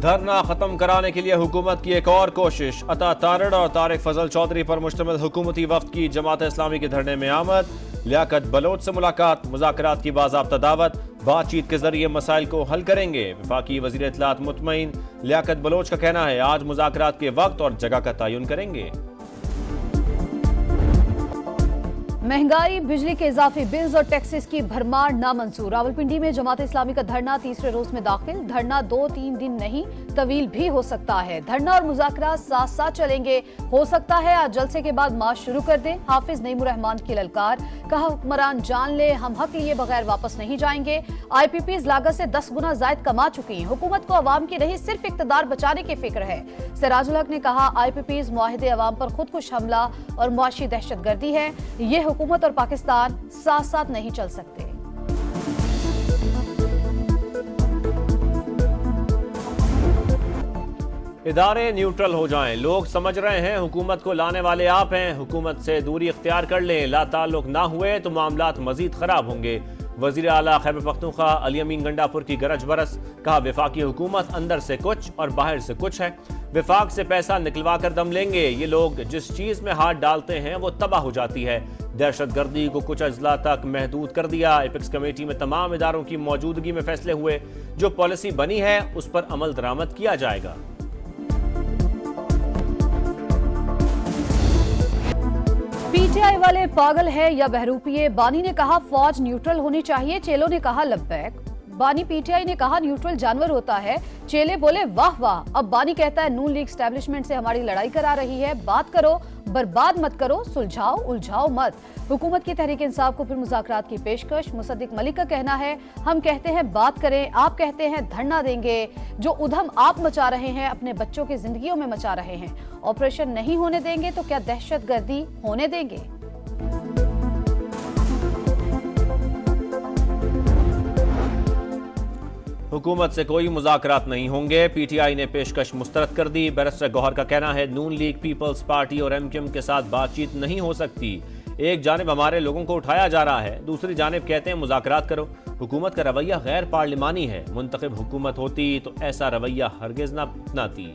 धरना खत्म कराने के लिए हुकूमत की एक और कोशिश। अता तारड़ और तारिक फजल चौधरी पर मुश्तमिल हुकूमती वफ्द की जमात इस्लामी के धरने में आमद। लियाकत बलोच से मुलाकात, मुज़ाकरात की बाज़ाब्ता दावत, बातचीत के जरिए मसाइल को हल करेंगे। वफाकी वज़ीर इत्तलात मुतमईन। लियाकत बलोच का कहना है आज मुज़ाकरात के वक्त और जगह का तयन करेंगे। महंगाई, बिजली के इजाफी बिल्स और टैक्सेस की भरमार नामंजूर। रावलपिंडी में जमात इस्लामी का धरना तीसरे रोज में दाखिल। धरना 2-3 दिन नहीं, तवील भी हो सकता है। धरना और मुज़ाकरात साथ साथ चलेंगे। हो सकता है आज जलसे के बाद मार्च शुरू कर दे। हाफिज नईमुर रहमान की ललकार, कहा हुक्मरान जान ले हम हक लिए बगैर वापस नहीं जाएंगे। IPPs लागत से 10 गुना जायद कमा चुकी। हुकूमत को अवाम की नहीं सिर्फ इक्तदार बचाने की फिक्र है। सिराजुल हक ने कहा IPPs मुआहिदे अवाम पर खुदकुश हमला और मुआशी दहशतगर्दी है। ये हुकूमत और पाकिस्तान साथ साथ नहीं चल सकते। इदारे न्यूट्रल हो जाएं। लोग समझ रहे हैं हुकूमत को लाने वाले आप हैं। हुकूमत से दूरी इख्तियार कर लें। ला ताल्लुक ना हुए तो मामलात मजीद खराब होंगे। वजीर आला खैबर पख्तूनख्वा अली अमीन गंडापुर की गरज बरस, कहा वफाकी हुकूमत अंदर से कुछ और बाहर से कुछ है। विफाक से पैसा निकलवा कर दम लेंगे। ये लोग जिस चीज में हाथ डालते हैं वो तबाह हो जाती है। दहशतगर्दी को कुछ अजला तक महदूद कर दिया। एपिक्स कमेटी में तमाम इदारों की मौजूदगी में फैसले हुए। जो पॉलिसी बनी है उस पर अमल दरामद किया जाएगा। PTI वाले पागल है या बहरूपिये? बानी ने कहा फौज न्यूट्रल होनी चाहिए। चेलों ने कहा लब्बैक। बानी PTI ने कहा न्यूट्रल जानवर होता है। चेले बोले वाह वाह। अब बानी कहता है नून लीग एस्टेब्लिशमेंट से हमारी लड़ाई करा रही है। बात करो, बर्बाद मत करो, सुलझाओ उलझाओ मत। हुकूमत की तहरीक इंसाफ को फिर मुज़ाकरात की पेशकश। मुसद्दिक मलिक का कहना है हम कहते हैं बात करें, आप कहते हैं धरना देंगे। जो उधम आप मचा रहे हैं अपने बच्चों की जिंदगियों में मचा रहे हैं। ऑपरेशन नहीं होने देंगे तो क्या दहशतगर्दी होने देंगे? हुकूमत से कोई मुज़ाकरात नहीं होंगे। PTI ने पेशकश मुस्तरद कर दी। बैरिस्टर गौहर का कहना है नून लीग, पीपल्स पार्टी और MQM के साथ बातचीत नहीं हो सकती। एक जानिब हमारे लोगों को उठाया जा रहा है, दूसरी जानिब कहते हैं मुज़ाकरात करो। हुकूमत का रवैया गैर पार्लिमानी है। मुंतखब हुकूमत होती तो ऐसा रवैया हरगिज न अपनाती।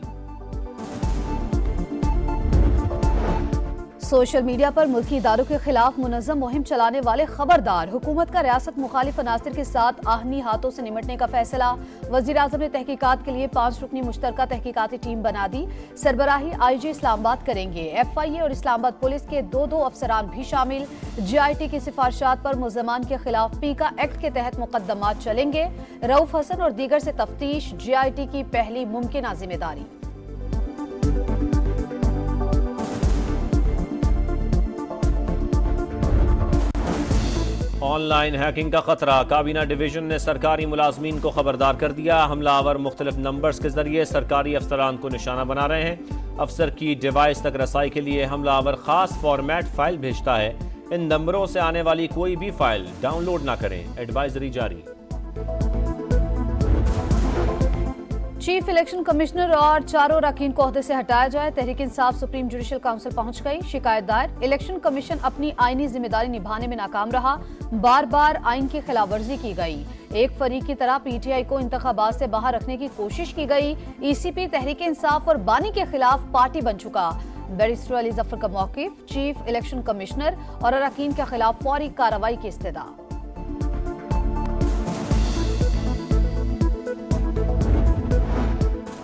सोशल मीडिया पर मुल्की इदारों के खिलाफ मुनज़्ज़म मुहिम चलाने वाले खबरदार। हुकूमत का रियासत मुखालिफ अनासिर के साथ आहनी हाथों से निमटने का फैसला। वज़ीर आज़म ने तहकीकात के लिए 5 रुकनी मुश्तरका तहकीकाती टीम बना दी। सरबराही IG इस्लामाबाद करेंगे। FIA और इस्लामाबाद पुलिस के 2 अफसरान भी शामिल। GIT की सिफारिशात पर मुल्ज़मान के खिलाफ पीका एक्ट के तहत मुकदमात चलेंगे। रऊफ हसन और दीगर से तफ्तीश। GIT की पहली मुमकिन जिम्मेदारी। ऑनलाइन हैकिंग का खतरा। काबीना डिवीजन ने सरकारी मुलाजमीन को खबरदार कर दिया। हमलावर मुख्तलिफ नंबर्स के जरिए सरकारी अफसरान को निशाना बना रहे हैं। अफसर की डिवाइस तक रसाई के लिए हमलावर खास फॉर्मेट फाइल भेजता है। इन नंबरों से आने वाली कोई भी फाइल डाउनलोड ना करें, एडवाइजरी जारी। चीफ इलेक्शन कमिश्नर और 4 अरकान को ओहदे से हटाया जाए। Tehreek Insaf supreme judicial council पहुंच गई। शिकायत दायर, इलेक्शन कमीशन अपनी आईनी जिम्मेदारी निभाने में नाकाम रहा। बार बार आइन की खिलाफवर्जी की गई। एक फरीक की तरह PTI को इंतखाबात से बाहर रखने की कोशिश की गई। ECP तहरीक इंसाफ और बानी के खिलाफ पार्टी बन चुका। बैरिस्टर अली जफर का मौकिफ, चीफ इलेक्शन कमिश्नर और अरकान के खिलाफ फौरी कार्रवाई की इस्तदा।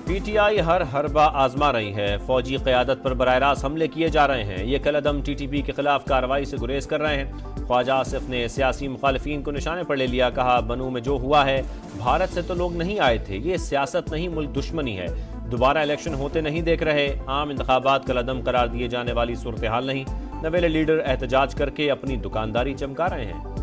PTI हर हरबा आजमा रही है। फौजी क़यादत पर बराह रास्त हमले किए जा रहे हैं। ये कलअदम TTP के खिलाफ कार्रवाई से गुरेज कर रहे हैं। ख्वाजा आसिफ ने सियासी मुखालिफिन को निशाने पर ले लिया। कहा बनू में जो हुआ है भारत से तो लोग नहीं आए थे। ये सियासत नहीं मुल्क दुश्मनी है। दोबारा इलेक्शन होते नहीं देख रहे। आम इंतखाबात कलअदम करार दिए जाने वाली सूरत हाल नहीं। नवेले लीडर एहतजाज करके अपनी दुकानदारी चमका रहे हैं।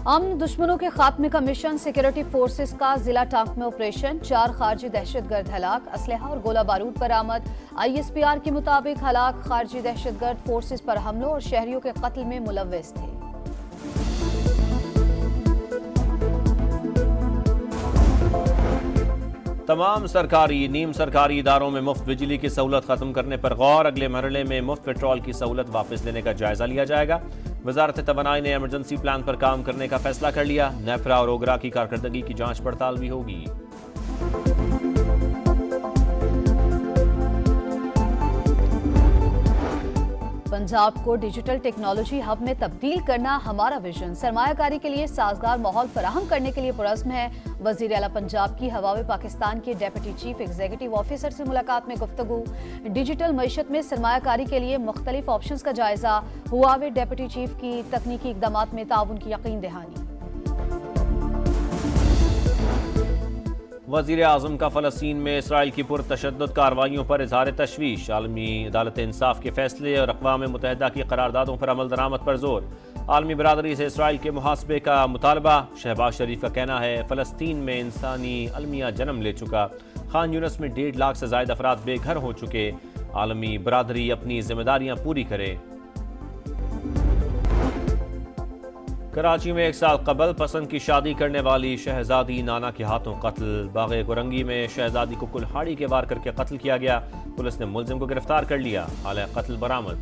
अमन दुश्मनों के खात्मे का मिशन। सिक्योरिटी फोर्सेस का जिला टांक में ऑपरेशन। 4 खारजी दहशतगर्द हलाक। असलहा और गोला बारूद बरामद। ISPR के मुताबिक हलाक खारजी दहशतगर्द फोर्सेस पर हमलों और शहरियों के कत्ल में मुलव्वस थे। तमाम सरकारी नीम सरकारी इदारों में मुफ्त बिजली की सहूलत खत्म करने पर गौर। अगले मरहले में मुफ्त पेट्रोल की सहूलत वापस लेने का जायजा लिया जाएगा। वजारत तवानाई ने एमरजेंसी प्लान पर काम करने का फैसला कर लिया। नेफ्रा और ओगरा की कारकर्दगी की जांच पड़ताल भी होगी। पंजाब को डिजिटल टेक्नोलॉजी हब में तब्दील करना हमारा विजन। सरमायाकारी के लिए साजगार माहौल फराहम करने के लिए पुरज़्म है। वज़ीर आला पंजाब की हवावे पाकिस्तान के डेप्यूटी चीफ एग्जीक्यूटिव ऑफिसर से मुलाकात में गुफ्तगू। डिजिटल मईशत में सरमायाकारी के लिए मुख्तलिफ ऑप्शंस का जायजा। हुआवे डेप्यूटी चीफ की तकनीकी इक़दामात में ताउन की यकीन दहानी। वज़ीर आज़म का फ़लस्तीन में इसराइल की पुरतशद्दुद कार्रवाइयों पर इज़हार तशवीश। आलमी अदालत इंसाफ के फैसले और अक़वाम मुत्तहिदा की करारदादों पर अमल दरामद पर जोर। आलमी बरादरी से इसराइल के मुहासबे का मुतालबा। शहबाज शरीफ का कहना है फ़लस्तीन में इंसानी अलमिया जन्म ले चुका। खान यूनिस में 1.5 लाख से ज़ायद अफराद बेघर हो चुके। आलमी बरादरी अपनी जिम्मेदारियां पूरी करे। कराची में 1 साल कबल पसंद की शादी करने वाली शहजादी नाना के हाथों कत्ल। बागे कुरंगी में शहजादी को कुल्हाड़ी के वार करके कत्ल किया गया। पुलिस ने मुलजिम को गिरफ्तार कर लिया। आला कत्ल बरामद।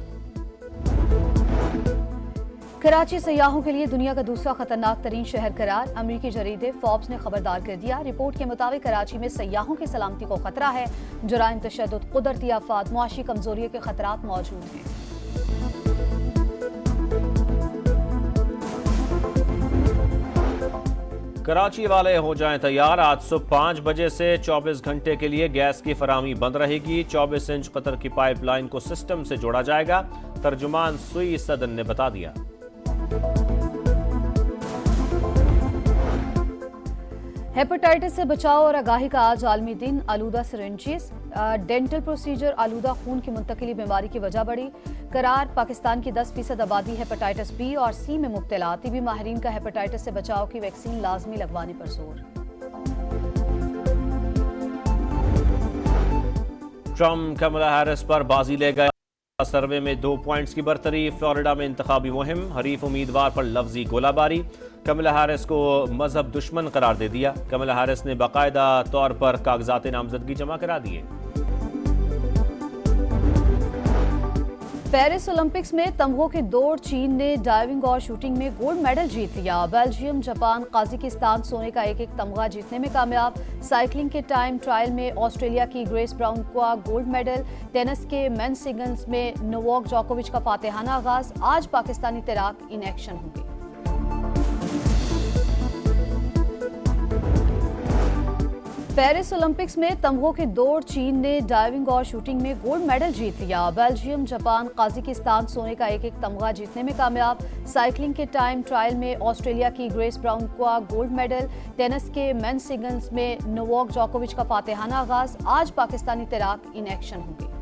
कराची सयाहों के लिए दुनिया का दूसरा खतरनाक तरीन शहर करार। अमेरिकी जरीदे फोर्ब्स ने खबरदार कर दिया। रिपोर्ट के मुताबिक कराची में सयाहों की सलामती को खतरा है। जुराइम, तशद्दुद, कुदरती आफात, मुआशी कमजोरी के खतरात मौजूद हैं। कराची वाले हो जाएं तैयार। आज सुबह 5 बजे से 24 घंटे के लिए गैस की फराहमी बंद रहेगी। 24 इंच कतर की पाइपलाइन को सिस्टम से जोड़ा जाएगा। तर्जुमान सुई सदन ने बता दिया। हेपेटाइटिस से बचाव और आगाही का आज आलमी दिन। आलूदा सिरिंजेस, डेंटल प्रोसीजर, आलूदा खून की मुंतकिली बीमारी की वजह बढ़ी। करार, पाकिस्तान की 10% आबादी हेपेटाइटिस बी और सी में मुब्तला। तिबी माहिरीन का हेपेटाइटिस से बचाव की वैक्सीन लाजमी लगवाने पर जोर। ट्रम्प कमला हैरिस पर बाजी ले गए। सर्वे में 2 पॉइंट्स की बरतरी। फ्लोरिडा में इंतखाबी मुहिम। हरीफ उम्मीदवार पर लफ्जी गोलाबारी। कमला हैरिस को मजहब दुश्मन करार दे दिया। कमला हैरिस ने बाकायदा तौर पर कागजात नामजदगी जमा करा दिए। पेरिस ओलंपिक्स में तमगों की दौड़। चीन ने डाइविंग और शूटिंग में गोल्ड मेडल जीत लिया। बेल्जियम, जापान, काजाकिस्तान सोने का एक तमगा जीतने में कामयाब। साइकिलिंग के टाइम ट्रायल में ऑस्ट्रेलिया की ग्रेस ब्राउन का गोल्ड मेडल। टेनिस के मेंस सिंगल्स में नोवाक जोकोविच का फातेहाना आगाज। आज पाकिस्तानी तैराक इन एक्शन होंगे। पेरिस ओलंपिक्स में तमगों की दौड़। चीन ने डाइविंग और शूटिंग में गोल्ड मेडल जीत लिया। बेल्जियम, जापान, काजाकिस्तान सोने का एक तमगा जीतने में कामयाब। साइकिलिंग के टाइम ट्रायल में ऑस्ट्रेलिया की ग्रेस ब्राउन का गोल्ड मेडल। टेनिस के मेंस सिंगल्स में नोवाक जोकोविच का फातेहाना आगाज। आज पाकिस्तानी तैराक इन एक्शन होंगे।